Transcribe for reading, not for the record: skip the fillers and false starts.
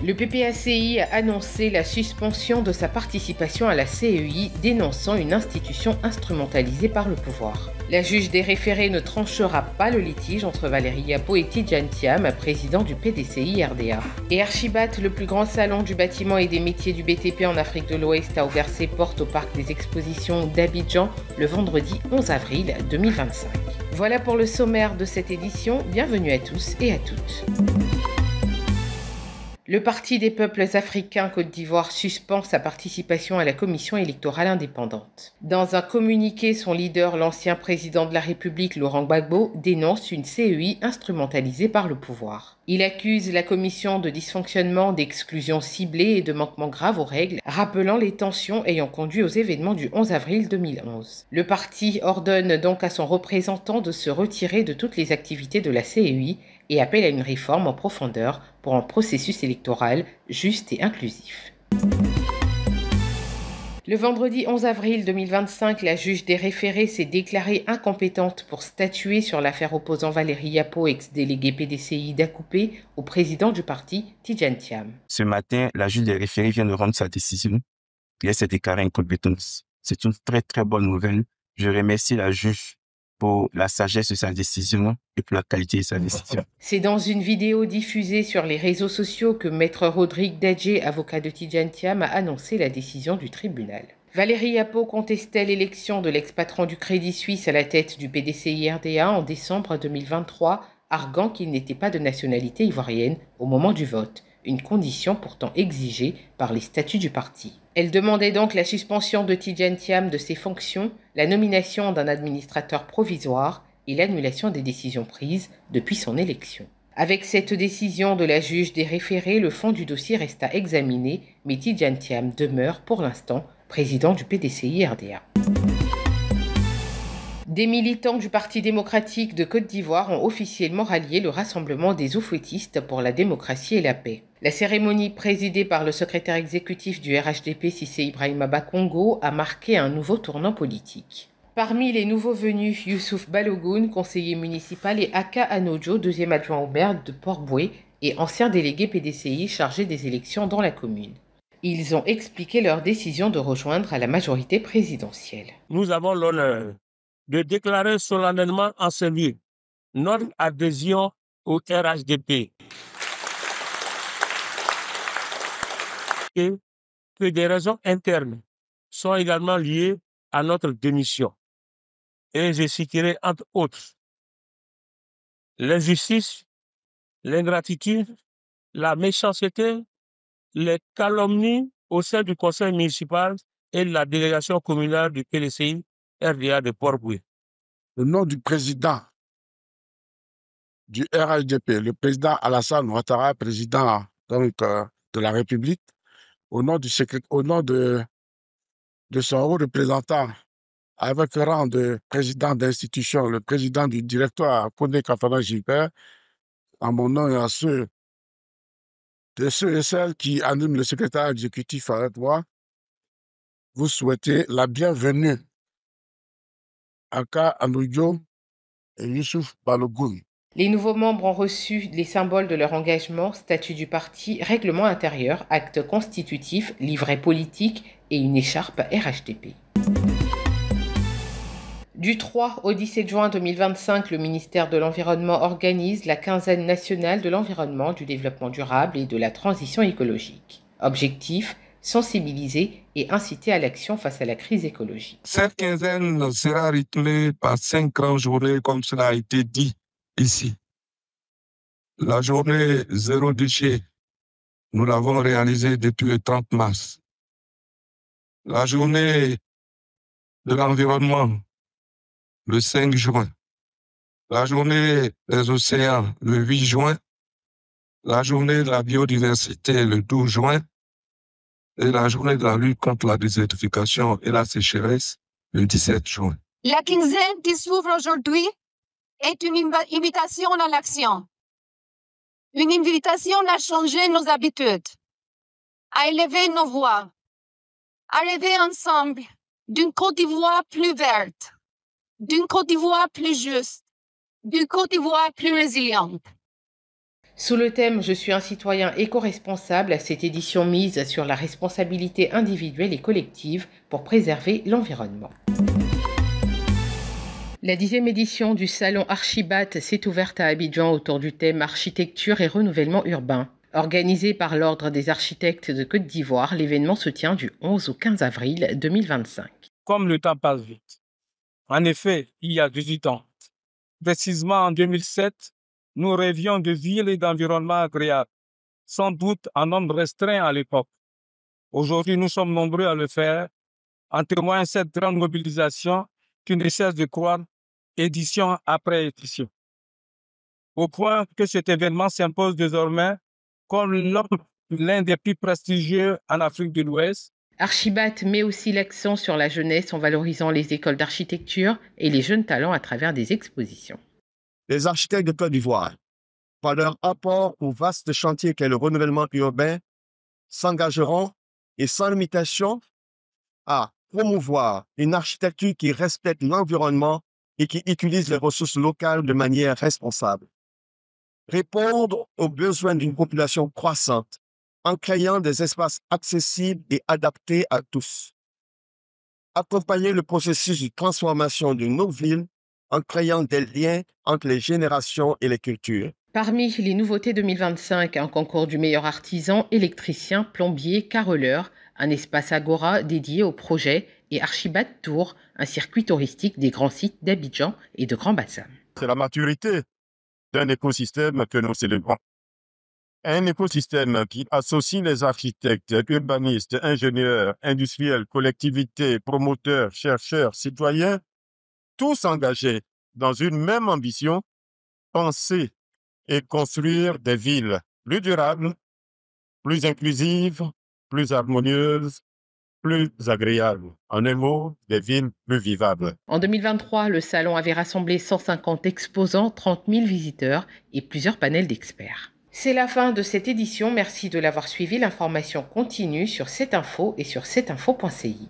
Le PPACI a annoncé la suspension de sa participation à la CEI, dénonçant une institution instrumentalisée par le pouvoir. La juge des référés ne tranchera pas le litige entre Valérie Yapo et Tidjane Thiam, président du PDCI RDA. Et Archibat, le plus grand salon du bâtiment et des métiers du BTP en Afrique de l'Ouest, a ouvert ses portes au parc des expositions d'Abidjan le vendredi 11 avril 2025. Voilà pour le sommaire de cette édition. Bienvenue à tous et à toutes. Le Parti des peuples africains Côte d'Ivoire suspend sa participation à la commission électorale indépendante. Dans un communiqué, son leader, l'ancien président de la République Laurent Gbagbo, dénonce une CEI instrumentalisée par le pouvoir. Il accuse la commission de dysfonctionnement, d'exclusion ciblée et de manquements graves aux règles, rappelant les tensions ayant conduit aux événements du 11 avril 2011. Le parti ordonne donc à son représentant de se retirer de toutes les activités de la CEI et appelle à une réforme en profondeur pour un processus électoral juste et inclusif. Le vendredi 11 avril 2025, la juge des référés s'est déclarée incompétente pour statuer sur l'affaire opposant Valérie Yapo, ex-délégué PDCI d'Akoupé, au président du parti, Tidjane Thiam. Ce matin, la juge des référés vient de rendre sa décision et elle s'est déclarée incompétente. C'est une très très bonne nouvelle. Je remercie la juge pour la sagesse de sa décision et pour la qualité de sa décision. C'est dans une vidéo diffusée sur les réseaux sociaux que Maître Rodrigue Dadje, avocat de Tidjane Thiam, a annoncé la décision du tribunal. Valérie Yapo contestait l'élection de l'ex-patron du Crédit Suisse à la tête du PDCI RDA en décembre 2023, arguant qu'il n'était pas de nationalité ivoirienne au moment du vote, une condition pourtant exigée par les statuts du parti. Elle demandait donc la suspension de Tidjane Thiam de ses fonctions, la nomination d'un administrateur provisoire et l'annulation des décisions prises depuis son élection. Avec cette décision de la juge des référés, le fond du dossier reste à examiner, mais Tidjane Thiam demeure pour l'instant président du PDCI RDA. Des militants du Parti démocratique de Côte d'Ivoire ont officiellement rallié le Rassemblement des Oufouettistes pour la démocratie et la paix. La cérémonie présidée par le secrétaire exécutif du RHDP, Cissé Ibrahima Bakongo, a marqué un nouveau tournant politique. Parmi les nouveaux venus, Youssouf Balogun, conseiller municipal, et Aka Anojo, deuxième adjoint au maire de Port-Boué et ancien délégué PDCI chargé des élections dans la commune. Ils ont expliqué leur décision de rejoindre à la majorité présidentielle. Nous avons l'honneur de déclarer solennellement en ce lieu notre adhésion au RHDP et que des raisons internes sont également liées à notre démission. Et je citerai entre autres l'injustice, l'ingratitude, la méchanceté, les calomnies au sein du conseil municipal et de la délégation communale du PDCI RDA de Port-Boué. Au nom du président du RHDP, le président Alassane Ouattara, président de la République, au nom de son haut représentant, avec le rang de président d'institution, le président du directoire, Koné Kafana Gilbert, en mon nom et à ceux et celles qui animent le secrétaire exécutif avec moi, vous souhaitez la bienvenue à Aka Anojo et Youssouf Balogun. Les nouveaux membres ont reçu les symboles de leur engagement, statut du parti, règlement intérieur, acte constitutif, livret politique et une écharpe RHDP. Du 3 au 17 juin 2025, le ministère de l'Environnement organise la quinzaine nationale de l'environnement, du développement durable et de la transition écologique. Objectif: sensibiliser et inciter à l'action face à la crise écologique. Cette quinzaine sera rythmée par 5 grandes journées, comme cela a été dit ici. La journée zéro déchet, nous l'avons réalisée depuis le 30 mars. La journée de l'environnement, le 5 juin. La journée des océans, le 8 juin. La journée de la biodiversité, le 12 juin. Et la journée de la lutte contre la désertification et la sécheresse, le 17 juin. La quinzaine qui s'ouvre aujourd'hui est une invitation à l'action. Une invitation à changer nos habitudes, à élever nos voix, à rêver ensemble d'une Côte d'Ivoire plus verte, d'une Côte d'Ivoire plus juste, d'une Côte d'Ivoire plus résiliente. Sous le thème « Je suis un citoyen éco-responsable », cette édition mise sur la responsabilité individuelle et collective pour préserver l'environnement. La 10e édition du salon Archibat s'est ouverte à Abidjan autour du thème « Architecture et renouvellement urbain ». Organisé par l'Ordre des architectes de Côte d'Ivoire, l'événement se tient du 11 au 15 avril 2025. Comme le temps passe vite. En effet, il y a 18 ans, précisément en 2007, nous rêvions de villes et d'environnements agréables, sans doute en nombre restreint à l'époque. Aujourd'hui, nous sommes nombreux à le faire, en témoigne cette grande mobilisation qui ne cesse de croître édition après édition. Au point que cet événement s'impose désormais comme l'un des plus prestigieux en Afrique de l'Ouest. Archibat met aussi l'accent sur la jeunesse en valorisant les écoles d'architecture et les jeunes talents à travers des expositions. Les architectes de Côte d'Ivoire, par leur apport au vaste chantier qu'est le renouvellement urbain, s'engageront et sans limitation à promouvoir une architecture qui respecte l'environnement et qui utilise les ressources locales de manière responsable. Répondre aux besoins d'une population croissante en créant des espaces accessibles et adaptés à tous. Accompagner le processus de transformation de nos villes en créant des liens entre les générations et les cultures. Parmi les nouveautés 2025, un concours du meilleur artisan, électricien, plombier, carreleur, un espace Agora dédié au projet et Archibat Tour, un circuit touristique des grands sites d'Abidjan et de Grand Bassam. C'est la maturité d'un écosystème que nous célébrons. Un écosystème qui associe les architectes, urbanistes, ingénieurs, industriels, collectivités, promoteurs, chercheurs, citoyens, tous engagés dans une même ambition, penser et construire des villes plus durables, plus inclusives, plus harmonieuses, plus agréables. En un mot, des villes plus vivables. En 2023, le salon avait rassemblé 150 exposants, 30 000 visiteurs et plusieurs panels d'experts. C'est la fin de cette édition. Merci de l'avoir suivi. L'information continue sur cette info et sur cetinfo.ci.